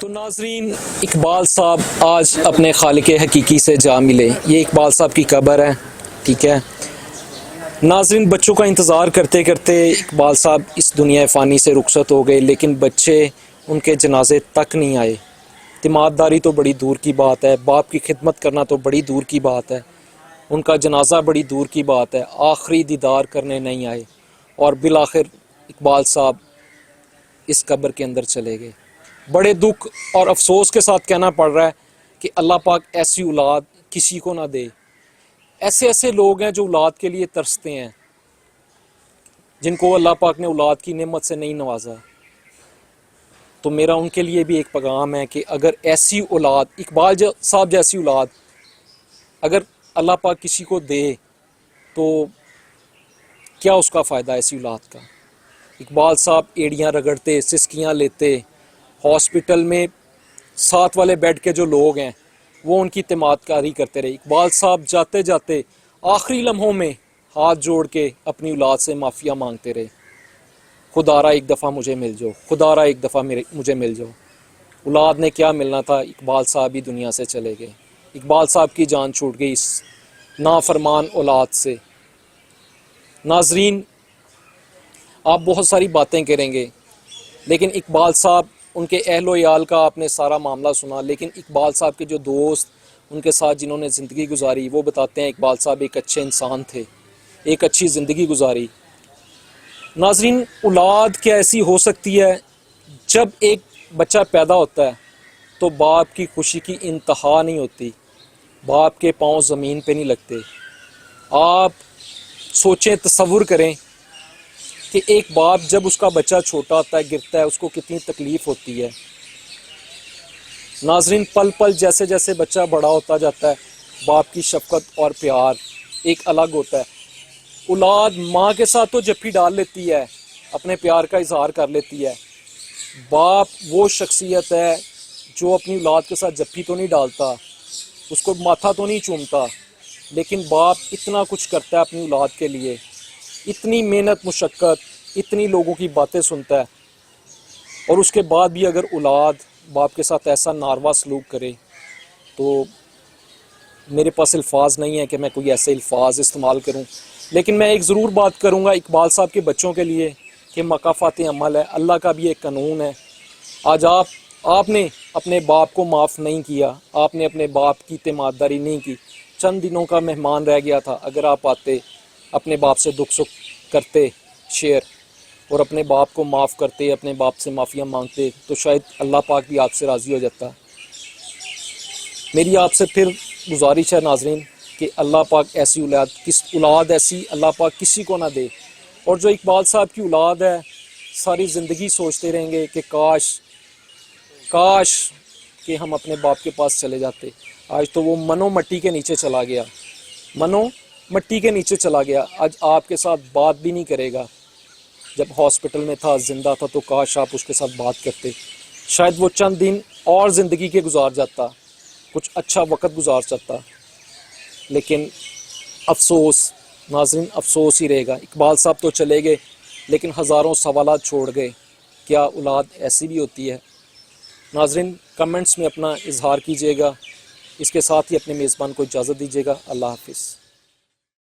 تو ناظرین، اقبال صاحب آج اپنے خالق حقیقی سے جا ملے. یہ اقبال صاحب کی قبر ہے، ٹھیک ہے ناظرین. بچوں کا انتظار کرتے کرتے اقبال صاحب اس دنیا فانی سے رخصت ہو گئے، لیکن بچے ان کے جنازے تک نہیں آئے. تیمارداری تو بڑی دور کی بات ہے، باپ کی خدمت کرنا تو بڑی دور کی بات ہے، ان کا جنازہ بڑی دور کی بات ہے. آخری دیدار کرنے نہیں آئے اور بالآخر اقبال صاحب اس قبر کے اندر چلے گئے. بڑے دکھ اور افسوس کے ساتھ کہنا پڑ رہا ہے کہ اللہ پاک ایسی اولاد کسی کو نہ دے. ایسے لوگ ہیں جو اولاد کے لیے ترستے ہیں، جن کو اللہ پاک نے اولاد کی نعمت سے نہیں نوازا. تو میرا ان کے لیے بھی ایک پیغام ہے کہ اگر ایسی اولاد، اقبال صاحب جیسی اولاد اگر اللہ پاک کسی کو دے تو کیا اس کا فائدہ ایسی اولاد کا. اقبال صاحب ایڑیاں رگڑتے، سسکیاں لیتے، ہاسپٹل میں ساتھ والے بیڈ کے جو لوگ ہیں وہ ان کی تیمارداری کرتے رہے. اقبال صاحب جاتے جاتے آخری لمحوں میں ہاتھ جوڑ کے اپنی اولاد سے معافیہ مانگتے رہے، خدارا ایک دفعہ مجھے مل جاؤ، خدارا ایک دفعہ مجھے مل جاؤ. اولاد نے کیا ملنا تھا، اقبال صاحب ہی دنیا سے چلے گئے. اقبال صاحب کی جان چھوٹ گئی اس نافرمان اولاد سے. ناظرین، آپ بہت ساری باتیں کریں گے، لیکن اقبال صاحب، ان کے اہل و عیال کا آپ نے سارا معاملہ سنا، لیکن اقبال صاحب کے جو دوست ان کے ساتھ جنہوں نے زندگی گزاری وہ بتاتے ہیں اقبال صاحب ایک اچھے انسان تھے، ایک اچھی زندگی گزاری. ناظرین، اولاد کیا ایسی ہو سکتی ہے، جب ایک بچہ پیدا ہوتا ہے تو باپ کی خوشی کی انتہا نہیں ہوتی، باپ کے پاؤں زمین پہ نہیں لگتے. آپ سوچیں، تصور کریں کہ ایک باپ جب اس کا بچہ چھوٹا ہوتا ہے، گرتا ہے، اس کو کتنی تکلیف ہوتی ہے. ناظرین، پل پل جیسے جیسے بچہ بڑا ہوتا جاتا ہے، باپ کی شفقت اور پیار ایک الگ ہوتا ہے. اولاد ماں کے ساتھ تو جپھی ڈال لیتی ہے، اپنے پیار کا اظہار کر لیتی ہے. باپ وہ شخصیت ہے جو اپنی اولاد کے ساتھ جپھی تو نہیں ڈالتا، اس کو ماتھا تو نہیں چومتا، لیکن باپ اتنا کچھ کرتا ہے اپنی اولاد کے لیے، اتنی محنت مشقت، اتنی لوگوں کی باتیں سنتا ہے. اور اس کے بعد بھی اگر اولاد باپ کے ساتھ ایسا ناروا سلوک کرے تو میرے پاس الفاظ نہیں ہے کہ میں کوئی ایسے الفاظ استعمال کروں. لیکن میں ایک ضرور بات کروں گا اقبال صاحب کے بچوں کے لیے کہ مکافات عمل ہے، اللہ کا بھی ایک قانون ہے. آج آپ نے اپنے باپ کو معاف نہیں کیا، آپ نے اپنے باپ کی تیمارداری نہیں کی، چند دنوں کا مہمان رہ گیا تھا، اگر آپ آتے اپنے باپ سے دکھ سکھ کرتے شیئر اور اپنے باپ کو معاف کرتے، اپنے باپ سے معافیاں مانگتے، تو شاید اللہ پاک بھی آپ سے راضی ہو جاتا. میری آپ سے پھر گزارش ہے ناظرین کہ اللہ پاک ایسی اولاد ایسی اللہ پاک کسی کو نہ دے. اور جو اقبال صاحب کی اولاد ہے، ساری زندگی سوچتے رہیں گے کہ کاش کہ ہم اپنے باپ کے پاس چلے جاتے. آج تو وہ منو مٹی کے نیچے چلا گیا، منو مٹی کے نیچے چلا گیا، آج آپ کے ساتھ بات بھی نہیں کرے گا. جب ہاسپٹل میں تھا، زندہ تھا، تو کاش آپ اس کے ساتھ بات کرتے، شاید وہ چند دن اور زندگی کے گزار جاتا، کچھ اچھا وقت گزار سکتا. لیکن افسوس ناظرین، افسوس ہی رہے گا. اقبال صاحب تو چلے گئے، لیکن ہزاروں سوالات چھوڑ گئے. کیا اولاد ایسی بھی ہوتی ہے؟ ناظرین، کمنٹس میں اپنا اظہار کیجیے گا. اس کے ساتھ ہی اپنے میزبان کو اجازت دیجیے گا. اللہ حافظ.